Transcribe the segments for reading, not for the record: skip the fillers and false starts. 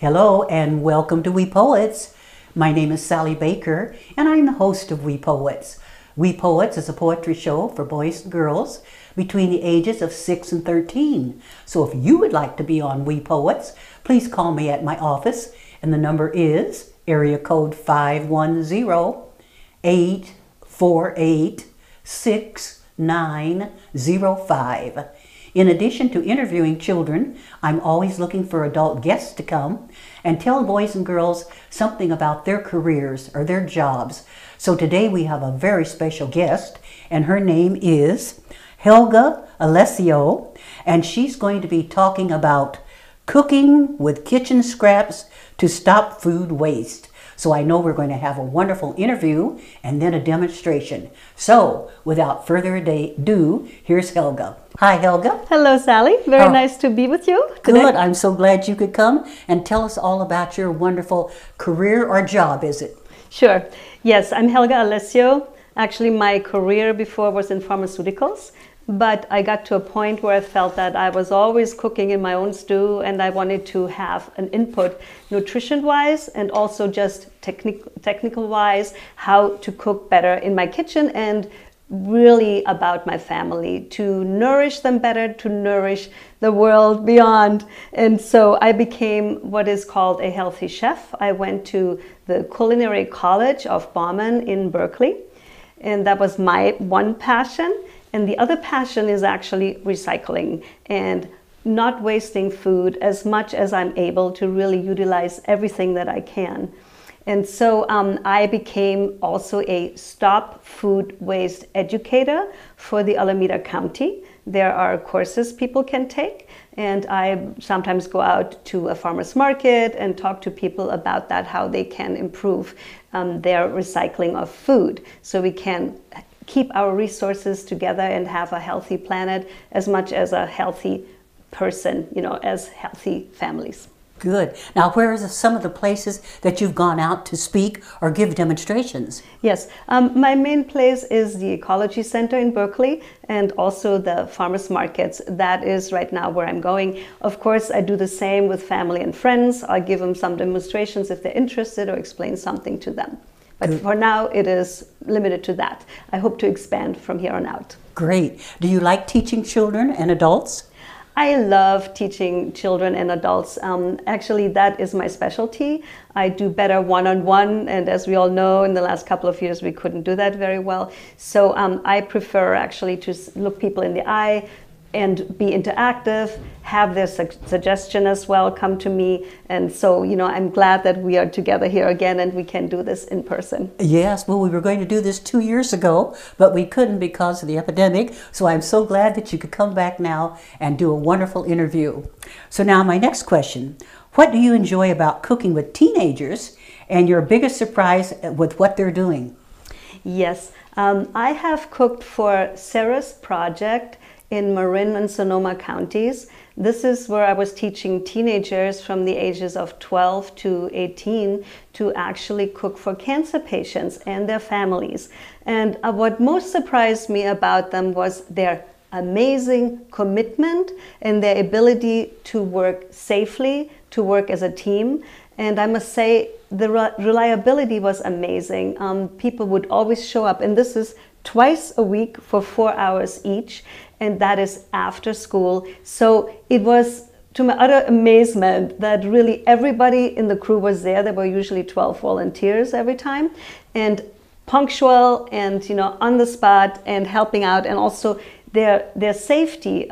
Hello and welcome to We Poets. My name is Sally Baker and I'm the host of We Poets. We Poets is a poetry show for boys and girls between the ages of 6 and 13. So if you would like to be on We Poets, please call me at my office and the number is area code 510-848-6905. In addition to interviewing children, I'm always looking for adult guests to come and tell boys and girls something about their careers or their jobs. So today we have a very special guest, and her name is Helga Alessio, and she's going to be talking about cooking with kitchen scraps to stop food waste. So I know we're going to have a wonderful interview and then a demonstration. So without further ado, here's Helga. Hi, Helga. Hello, Sally. Very nice to be with you today. Good. I'm so glad you could come and tell us all about your wonderful career or job, is it? Sure. Yes, I'm Helga Alessio. Actually, my career before was in pharmaceuticals, but I got to a point where I felt that I was always cooking in my own stew and I wanted to have an input nutrition-wise and also just technical-wise, how to cook better in my kitchen and really about my family, to nourish them better, to nourish the world beyond. And so I became what is called a healthy chef. I went to the Culinary College of Bauman in Berkeley, and that was my one passion. And the other passion is actually recycling and not wasting food as much as I'm able to really utilize everything that I can. And so I became also a stop food waste educator for the Alameda County. There are courses people can take, and I sometimes go out to a farmer's market and talk to people about that, how they can improve their recycling of food so we can keep our resources together and have a healthy planet as much as a healthy person, as healthy families. Good. Now, where are some of the places that you've gone out to speak or give demonstrations? Yes, my main place is the Ecology Center in Berkeley and also the farmers markets. That is right now where I'm going. Of course, I do the same with family and friends. I give them some demonstrations if they're interested or explain something to them. But for now, it is limited to that. I hope to expand from here on out. Great. Do you like teaching children and adults? I love teaching children and adults. Actually, that is my specialty. I do better one-on-one, and as we all know, in the last couple of years, we couldn't do that very well. So I prefer actually to look people in the eye and be interactive, have their suggestion as well come to me. And so, I'm glad that we are together here again and we can do this in person. Yes, well, we were going to do this 2 years ago, but we couldn't because of the epidemic. So I'm so glad that you could come back now and do a wonderful interview. So now my next question, what do you enjoy about cooking with teenagers and your biggest surprise with what they're doing? Yes, I have cooked for Sarah's Project in Marin and Sonoma counties. This is where I was teaching teenagers from the ages of 12 to 18 to actually cook for cancer patients and their families. And what most surprised me about them was their amazing commitment and their ability to work safely, to work as a team. And I must say, the reliability was amazing. People would always show up, and this is twice a week for 4 hours each, and that is after school. So it was, to my utter amazement, that really everybody in the crew was there. There were usually 12 volunteers every time, and punctual and on the spot and helping out, and also their safety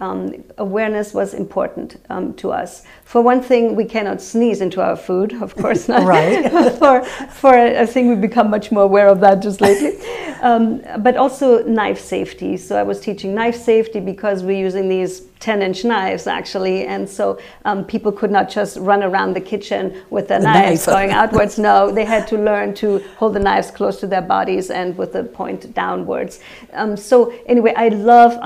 awareness was important to us. For one thing, we cannot sneeze into our food, of course not. Right. for I think we've become much more aware of that just lately. But also knife safety. So I was teaching knife safety because we're using these 10-inch knives actually, and so people could not just run around the kitchen with the knives going outwards. No, they had to learn to hold the knives close to their bodies and with the point downwards. So anyway, I love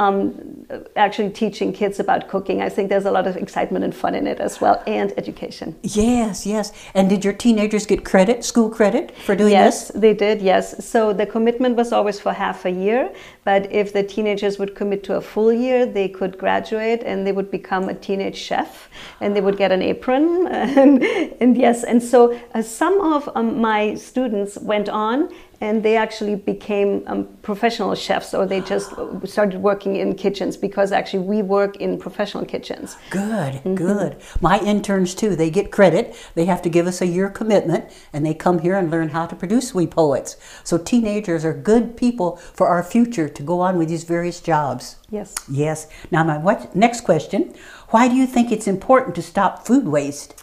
actually teaching kids about cooking. I think there's a lot of excitement and fun in it as well, and education. Yes, yes. And did your teenagers get credit, school credit for doing this? Yes, they did, yes. So the commitment was always for half a year, But if the teenagers would commit to a full year, they could graduate and they would become a teenage chef and they would get an apron. And yes, and so some of my students went on and they actually became professional chefs, or they just started working in kitchens, because actually we work in professional kitchens. Good, good. My interns too, they get credit. They have to give us a year commitment and they come here and learn how to produce We Poets. So teenagers are good people for our future to go on with these various jobs. Yes. Yes. Now my next question, why do you think it's important to stop food waste?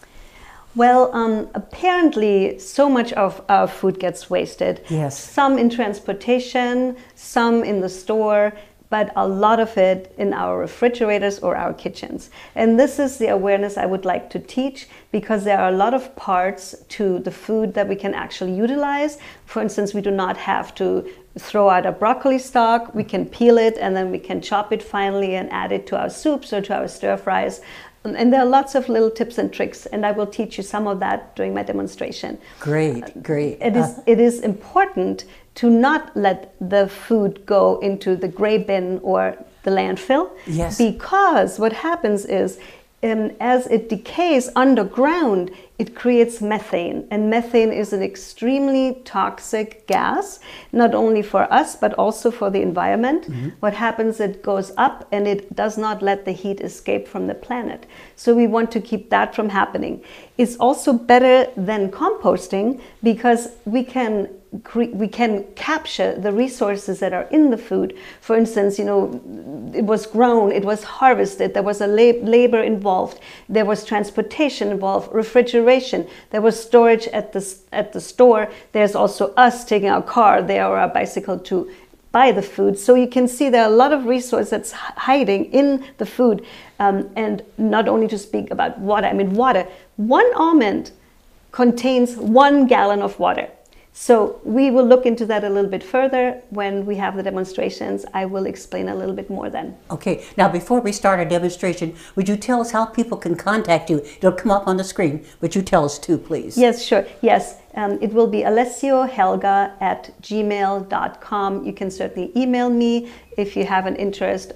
Well, apparently so much of our food gets wasted. Yes. Some in transportation, some in the store, but a lot of it in our refrigerators or our kitchens. And this is the awareness I would like to teach, because there are a lot of parts to the food that we can actually utilize. For instance, we do not have to throw out a broccoli stalk. We can peel it and then we can chop it finely and add it to our soups or to our stir fries. And there are lots of little tips and tricks, and I will teach you some of that during my demonstration. Great, great. It is important to not let the food go into the gray bin or the landfill. Yes. Because what happens is, as it decays underground, it creates methane. And methane is an extremely toxic gas, not only for us, but also for the environment. What happens, it goes up and it does not let the heat escape from the planet. So we want to keep that from happening. It's also better than composting, because we can capture the resources that are in the food. For instance, you know, it was grown, it was harvested, there was a labor involved, there was transportation involved, refrigeration, there was storage at the store, there's also us taking our car there or our bicycle to buy the food. So you can see there are a lot of resources that's hiding in the food. And not only to speak about water, I mean water. 1 almond contains 1 gallon of water. So we will look into that a little bit further when we have the demonstrations. I will explain a little bit more then. Okay, now before we start our demonstration, would you tell us how people can contact you? It'll come up on the screen, but you tell us too, please. Yes, sure. Yes, it will be alessiohelga@gmail.com. You can certainly email me if you have an interest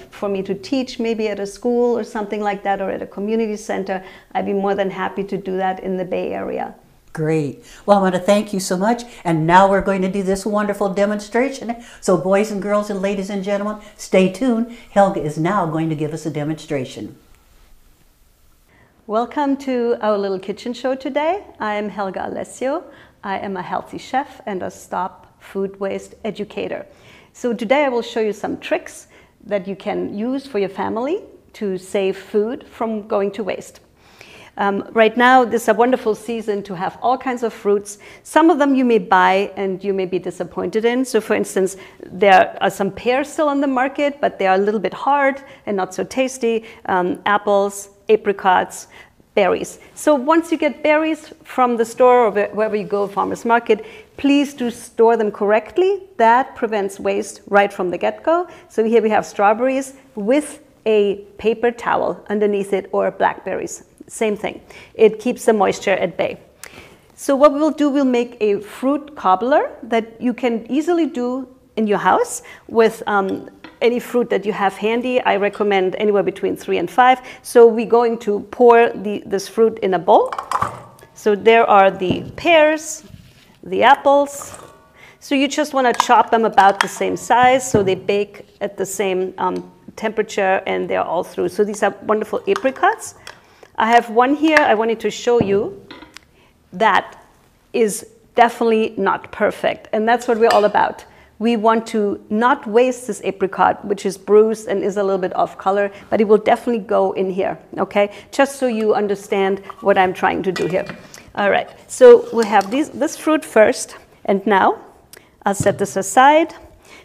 for me to teach, maybe at a school or something like that, or at a community center. I'd be more than happy to do that in the Bay Area. Great. Well, I want to thank you so much. And now we're going to do this wonderful demonstration. So boys and girls and ladies and gentlemen, stay tuned. Helga is now going to give us a demonstration. Welcome to our little kitchen show today. I'm Helga Alessio. I am a healthy chef and a Stop Food Waste educator. So today I will show you some tricks that you can use for your family to save food from going to waste. Right now, this is a wonderful season to have all kinds of fruits. Some of them you may buy and you may be disappointed in. So for instance, there are some pears still on the market, but they are a little bit hard and not so tasty. Apples, apricots, berries. So once you get berries from the store or wherever you go, farmer's market, please do store them correctly. That prevents waste right from the get-go. So here we have strawberries with a paper towel underneath it, or blackberries. Same thing. It keeps the moisture at bay. So what we'll do, we'll make a fruit cobbler that you can easily do in your house with any fruit that you have handy. I recommend anywhere between 3 and 5. So we're going to pour this fruit in a bowl. So there are the pears, the apples. So you just want to chop them about the same size so they bake at the same temperature and they're all through. So these are wonderful apricots. I have one here I wanted to show you that is definitely not perfect, and that's what we're all about. We want to not waste this apricot, which is bruised and is a little bit off color, but it will definitely go in here, okay? Just so you understand what I'm trying to do here. All right, so we'll have this fruit first, and now I'll set this aside,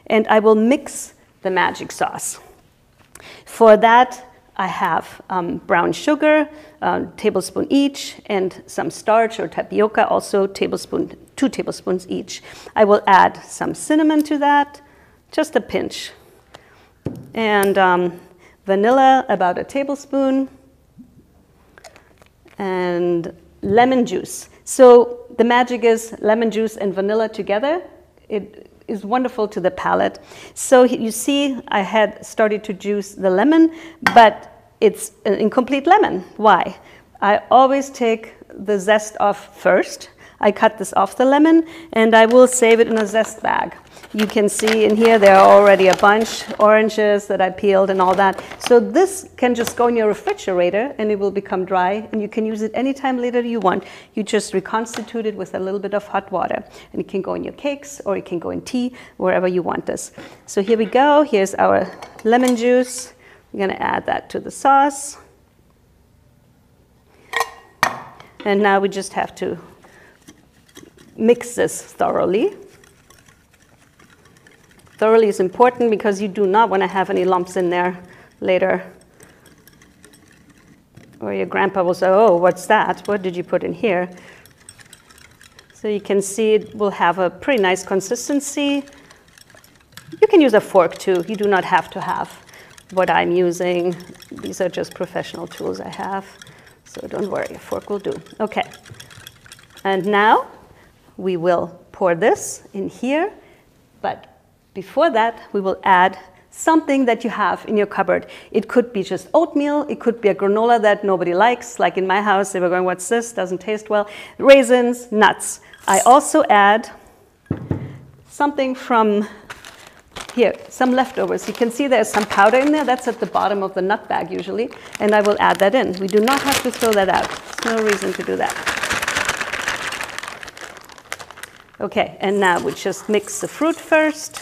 and I will mix the magic sauce. For that, I have brown sugar, tablespoon each, and some starch or tapioca, also 2 tablespoons each. I will add some cinnamon to that, just a pinch. And vanilla, about a tablespoon. And lemon juice. So the magic is lemon juice and vanilla together. It is wonderful to the palate. So you see, I had started to juice the lemon, but it's an incomplete lemon. Why? I always take the zest off first. I cut this off the lemon, and I will save it in a zest bag. You can see in here there are already a bunch oranges that I peeled and all that. So this can just go in your refrigerator and it will become dry, and you can use it anytime later you want. You just reconstitute it with a little bit of hot water, and it can go in your cakes or it can go in tea, wherever you want this. So here we go. Here's our lemon juice. We're going to add that to the sauce. And now we just have to mix this thoroughly. Thoroughly is important because you do not want to have any lumps in there later. Or your grandpa will say, oh, what's that? What did you put in here? So you can see it will have a pretty nice consistency. You can use a fork too. You do not have to have what I'm using. These are just professional tools I have. So don't worry, a fork will do. Okay. And now we will pour this in here, but before that, we will add something that you have in your cupboard. It could be just oatmeal. It could be a granola that nobody likes. Like in my house, they were going, what's this? Doesn't taste well. Raisins, nuts. I also add something from here, some leftovers. You can see there's some powder in there. That's at the bottom of the nut bag usually. And I will add that in. We do not have to throw that out. There's no reason to do that. Okay, and now we just mix the fruit first.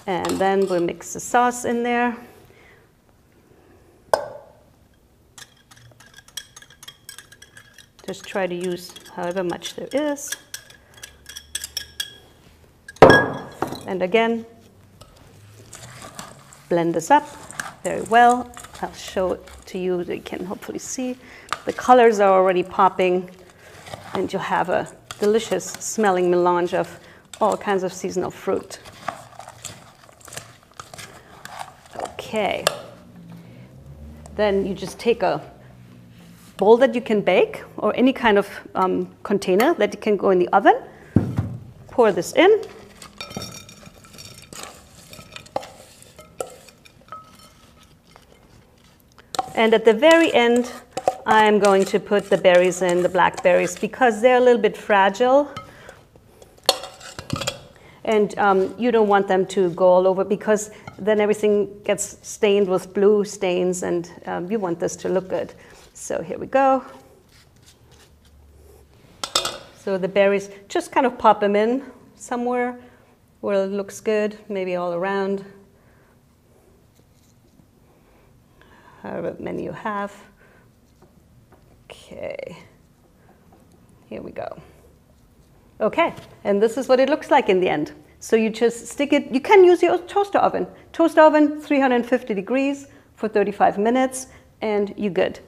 And then we'll mix the sauce in there. Just try to use however much there is. And again, blend this up very well. I'll show it to you so you can hopefully see. The colors are already popping, and you'll have a delicious smelling melange of all kinds of seasonal fruit. Okay. Then you just take a bowl that you can bake, or any kind of container that can go in the oven. Pour this in. And at the very end, I'm going to put the berries in, the blackberries, because they're a little bit fragile. And you don't want them to go all over, because then everything gets stained with blue stains, and you want this to look good. So here we go. So the berries, just kind of pop them in somewhere where it looks good, maybe all around. However many you have. Okay, here we go. Okay, and this is what it looks like in the end. So you just stick it, you can use your toaster oven. Toaster oven, 350 degrees for 35 minutes, and you're good.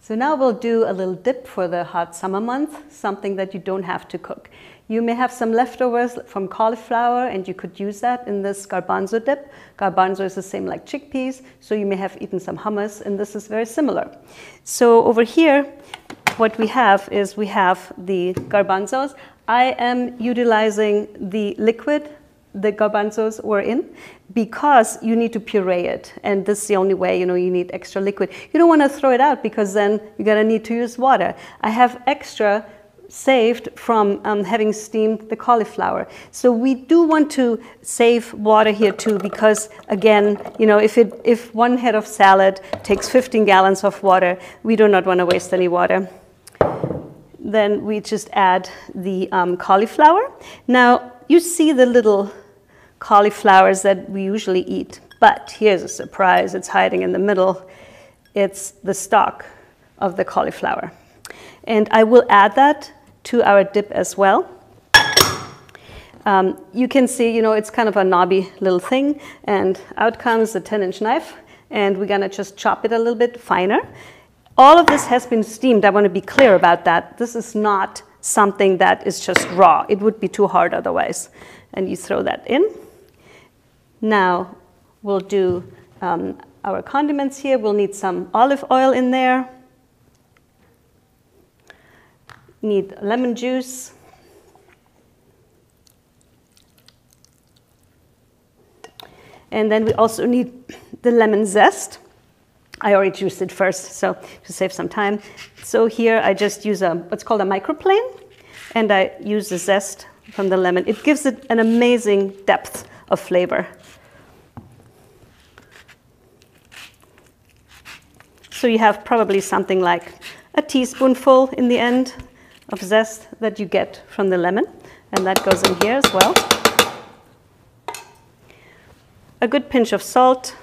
So now we'll do a little dip for the hot summer month, something that you don't have to cook. You may have some leftovers from cauliflower, and you could use that in this garbanzo dip. Garbanzo is the same like chickpeas, so you may have eaten some hummus, and this is very similar. So over here, what we have is we have the garbanzos. I am utilizing the liquid the garbanzos were in, because you need to puree it, and this is the only way, you need extra liquid. You don't want to throw it out, because then you're going to need to use water. I have extra saved from having steamed the cauliflower. So we do want to save water here too, because again, if one head of salad takes 15 gallons of water, we do not want to waste any water. Then we just add the cauliflower. Now you see the little cauliflowers that we usually eat, but here's a surprise. It's hiding in the middle. It's the stalk of the cauliflower. And I will add that to our dip as well. You can see, it's kind of a knobby little thing, and out comes the 10-inch knife, and we're gonna just chop it a little bit finer. All of this has been steamed. I want to be clear about that. This is not something that is just raw. It would be too hard otherwise. And you throw that in. Now we'll do our condiments here. We'll need some olive oil in there. need lemon juice. And then we also need the lemon zest. I already juiced it first, so to save some time. So here I just use what's called a microplane, and I use the zest from the lemon. It gives it an amazing depth of flavor. So you have probably something like a teaspoonful in the end of zest that you get from the lemon, and that goes in here as well. A good pinch of salt.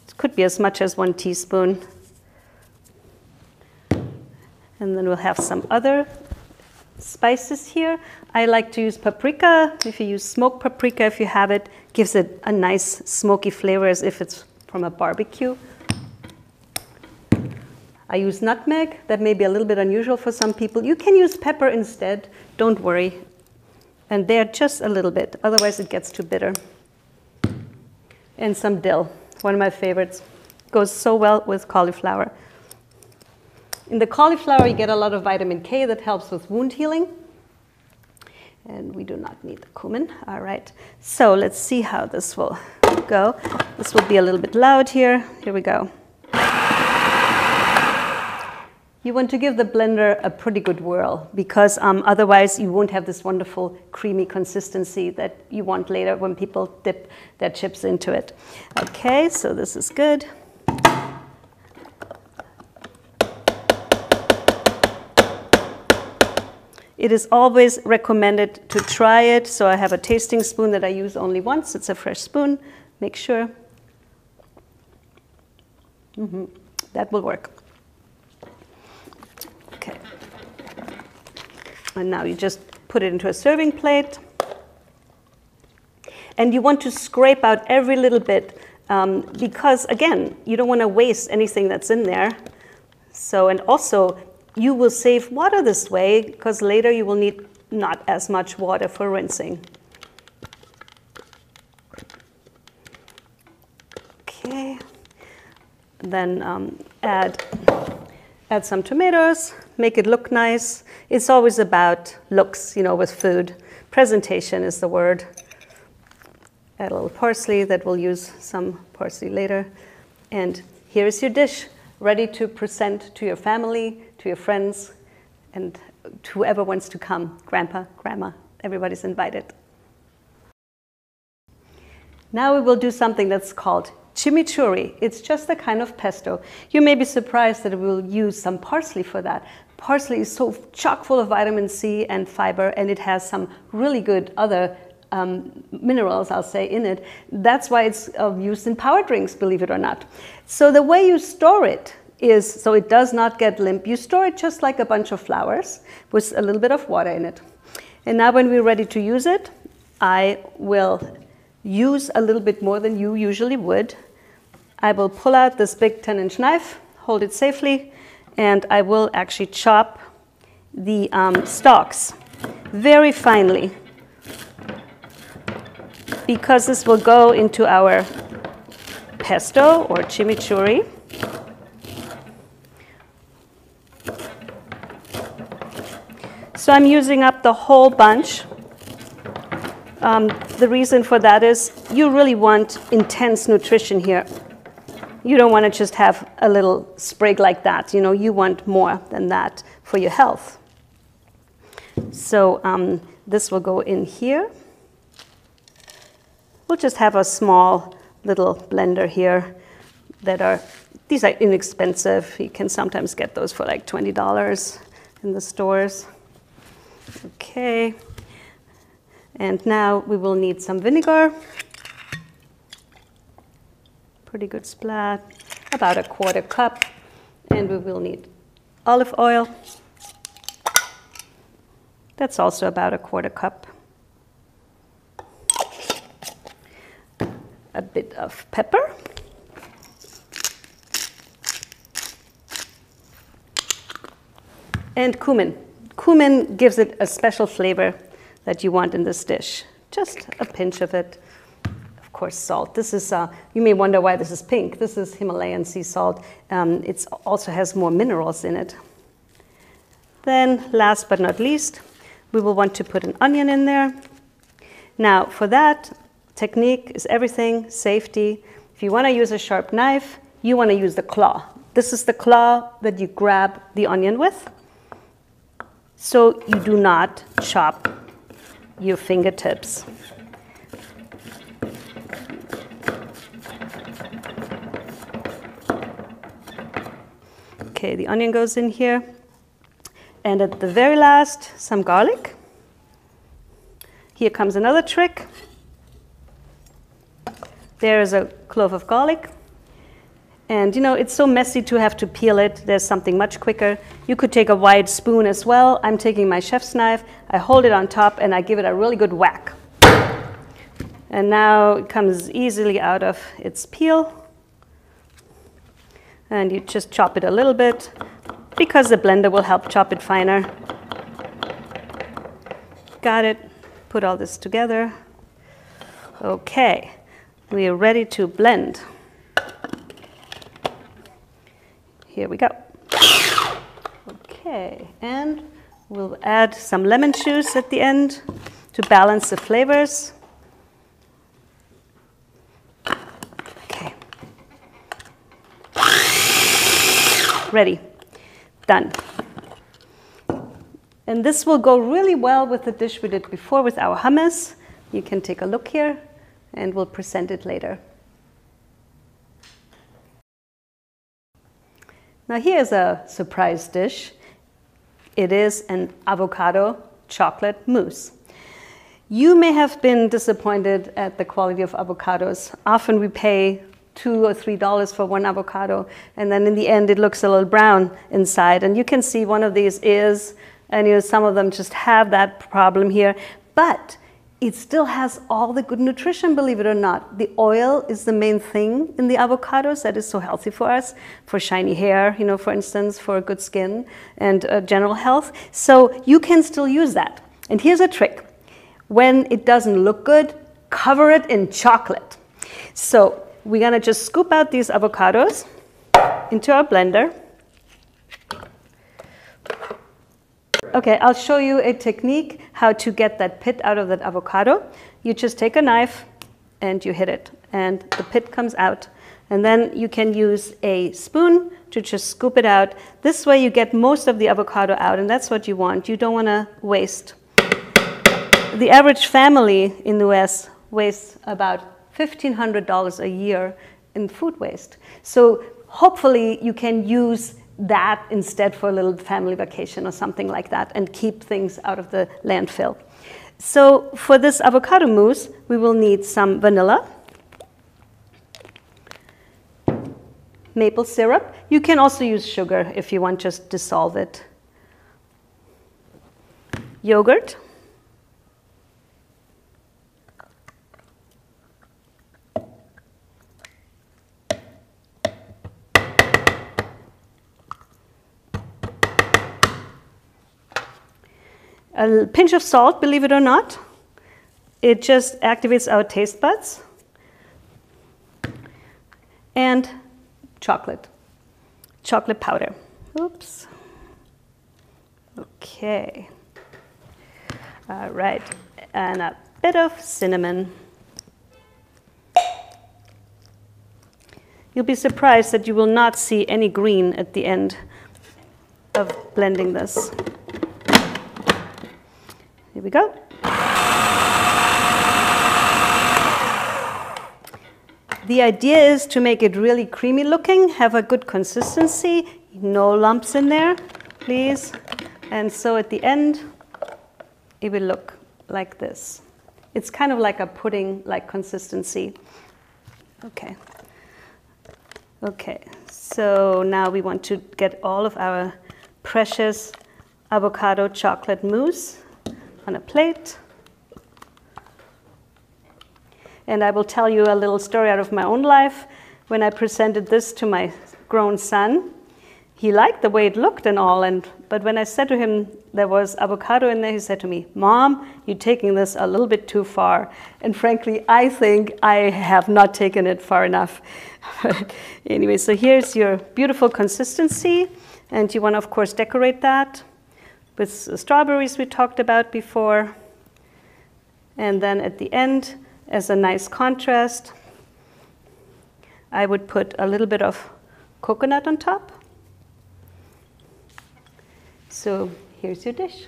It could be as much as 1 teaspoon. And then we'll have some other spices here. I like to use paprika. If you use smoked paprika, if you have it, gives it a nice smoky flavor as if it's from a barbecue. I use nutmeg. That may be a little bit unusual for some people. You can use pepper instead. Don't worry. And there just a little bit. Otherwise, it gets too bitter. And some dill, one of my favorites. Goes so well with cauliflower. In the cauliflower, you get a lot of vitamin K that helps with wound healing. And we do not need the cumin. All right. So let's see how this will go. This will be a little bit loud here. Here we go. You want to give the blender a pretty good whirl because otherwise you won't have this wonderful creamy consistency that you want later when people dip their chips into it. Okay, so this is good. It is always recommended to try it. So I have a tasting spoon that I use only once. It's a fresh spoon. Make sure. That will work. Okay. And now you just put it into a serving plate. And you want to scrape out every little bit because, again, you don't want to waste anything that's in there. So, and also, you will save water this way because later you will need not as much water for rinsing. Okay. Then add some tomatoes, make it look nice. It's always about looks, you know, with food. Presentation is the word. Add a little parsley, that we'll use some parsley later. And here is your dish, ready to present to your family, to your friends, and to whoever wants to come. Grandpa, grandma, everybody's invited. Now we will do something that's called chimichurri. It's just a kind of pesto. You may be surprised that we'll use some parsley for that. Parsley is so chock full of vitamin C and fiber, and it has some really good other minerals, I'll say, in it. That's why it's used in power drinks, believe it or not. So the way you store it is, so it does not get limp, you store it just like a bunch of flowers with a little bit of water in it. And now when we're ready to use it, I will use a little bit more than you usually would. I will pull out this big 10-inch knife, hold it safely, and I will actually chop the stalks very finely because this will go into our pesto or chimichurri. So I'm using up the whole bunch. The reason for that is you really want intense nutrition here. You don't want to just have a little sprig like that. You know, you want more than that for your health. So this will go in here. We'll just have a small little blender here these are inexpensive. You can sometimes get those for like $20 in the stores. Okay. And now we will need some vinegar. Pretty good splat, about 1/4 cup. And we will need olive oil. That's also about 1/4 cup. A bit of pepper. And cumin. Cumin gives it a special flavor that you want in this dish. Just a pinch of it. Of course, salt. This is, you may wonder why this is pink. This is Himalayan sea salt. It also has more minerals in it. Then last but not least, we will want to put an onion in there. Now for that, technique is everything, safety. If you want to use a sharp knife, you want to use the claw. This is the claw that you grab the onion with. So you do not chop your fingertips. Okay, the onion goes in here. And at the very last, some garlic. Here comes another trick. There is a clove of garlic. And you know, it's so messy to have to peel it. There's something much quicker. You could take a wide spoon as well. I'm taking my chef's knife. I hold it on top and I give it a really good whack. And now it comes easily out of its peel. And you just chop it a little bit because the blender will help chop it finer. Got it. Put all this together. Okay, we are ready to blend. Here we go. Okay, and we'll add some lemon juice at the end to balance the flavors. Okay. Ready. Done. And this will go really well with the dish we did before with our hummus. You can take a look here and we'll present it later. Now here's a surprise dish. It is an avocado chocolate mousse. You may have been disappointed at the quality of avocados. Often we pay $2 or $3 for one avocado, and then in the end it looks a little brown inside. And you can see one of these is, and you know, some of them just have that problem here, but it still has all the good nutrition, believe it or not. The oil is the main thing in the avocados that is so healthy for us, for shiny hair, you know, for instance, for good skin and general health. So you can still use that. And here's a trick. When it doesn't look good, cover it in chocolate. So we're gonna just scoop out these avocados into our blender. Okay, I'll show you a technique how to get that pit out of that avocado. You just take a knife and you hit it and the pit comes out. And then you can use a spoon to just scoop it out. This way you get most of the avocado out, and that's what you want. You don't want to waste. The average family in the US wastes about $1,500 a year in food waste. So hopefully you can use that instead for a little family vacation or something like that and keep things out of the landfill. So for this avocado mousse, we will need some vanilla, maple syrup. You can also use sugar if you want, just dissolve it. Yogurt. A pinch of salt, believe it or not. It just activates our taste buds. And chocolate powder. Oops. Okay. All right, and a bit of cinnamon. You'll be surprised that you will not see any green at the end of blending this. Here we go. The idea is to make it really creamy looking, have a good consistency, no lumps in there, please. And so at the end, it will look like this. It's kind of like a pudding-like consistency. Okay. Okay, so now we want to get all of our precious avocado chocolate mousse on a plate. And I will tell you a little story out of my own life. When I presented this to my grown son, he liked the way it looked and all, but when I said to him there was avocado in there, he said to me, "Mom, you're taking this a little bit too far." And frankly, I think I have not taken it far enough. Anyway, so here's your beautiful consistency, and you want to, of course, decorate that with strawberries we talked about before. And then at the end, as a nice contrast, I would put a little bit of coconut on top. So here's your dish.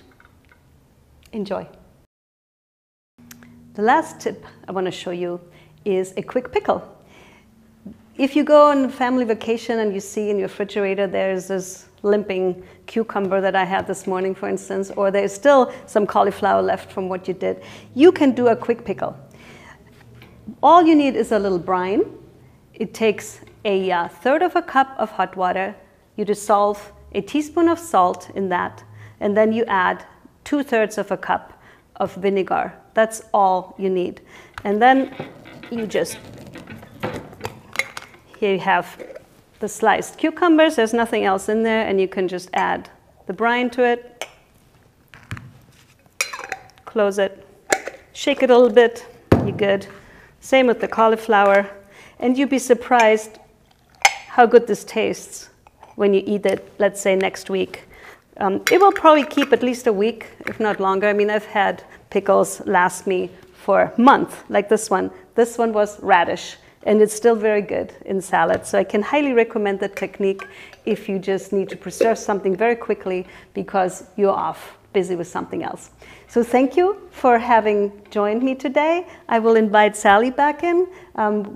Enjoy. The last tip I want to show you is a quick pickle. If you go on a family vacation and you see in your refrigerator there's this limping cucumber that I had this morning, for instance, or there's still some cauliflower left from what you did, you can do a quick pickle. All you need is a little brine. It takes a third of a cup of hot water. You dissolve a teaspoon of salt in that, and then you add 2/3 of a cup of vinegar. That's all you need. And then you just, here you have the sliced cucumbers. There's nothing else in there, and you can just add the brine to it. Close it. Shake it a little bit. You're good. Same with the cauliflower. And you'd be surprised how good this tastes when you eat it, let's say next week. It will probably keep at least a week, if not longer. I mean, I've had pickles last me for a month, like this one. This one was radish, and it's still very good in salad. So I can highly recommend the technique if you just need to preserve something very quickly because you're off, busy with something else. So thank you for having joined me today. I will invite Sally back in.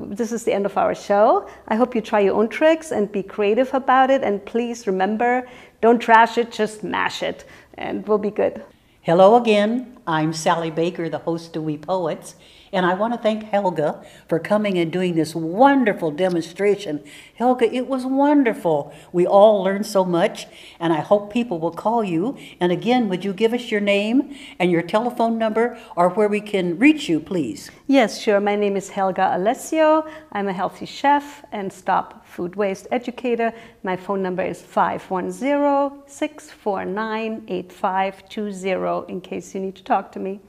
This is the end of our show. I hope you try your own tricks and be creative about it. And please remember, don't trash it, just mash it, and we'll be good. Hello again. I'm Sally Baker, the host of We Poets, and I want to thank Helga for coming and doing this wonderful demonstration. Helga, it was wonderful. We all learned so much, and I hope people will call you. And again, would you give us your name and your telephone number or where we can reach you, please? Yes, sure. My name is Helga Alessio. I'm a healthy chef and stop food waste educator. My phone number is 510-649-8520 in case you need to talk to me.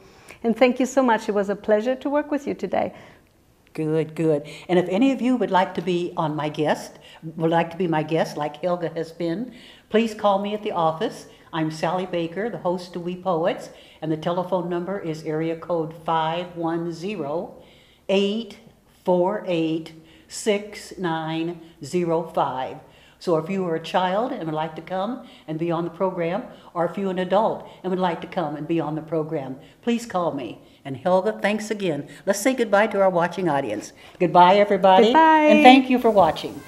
And thank you so much. It was a pleasure to work with you today. Good, good. And if any of you would like to be my guest like Helga has been, please call me at the office. I'm Sally Baker, the host of We Poets, and the telephone number is area code 510-848-6905. So if you are a child and would like to come and be on the program, or if you're an adult and would like to come and be on the program, please call me. And Helga, thanks again. Let's say goodbye to our watching audience. Goodbye, everybody. Goodbye. And thank you for watching.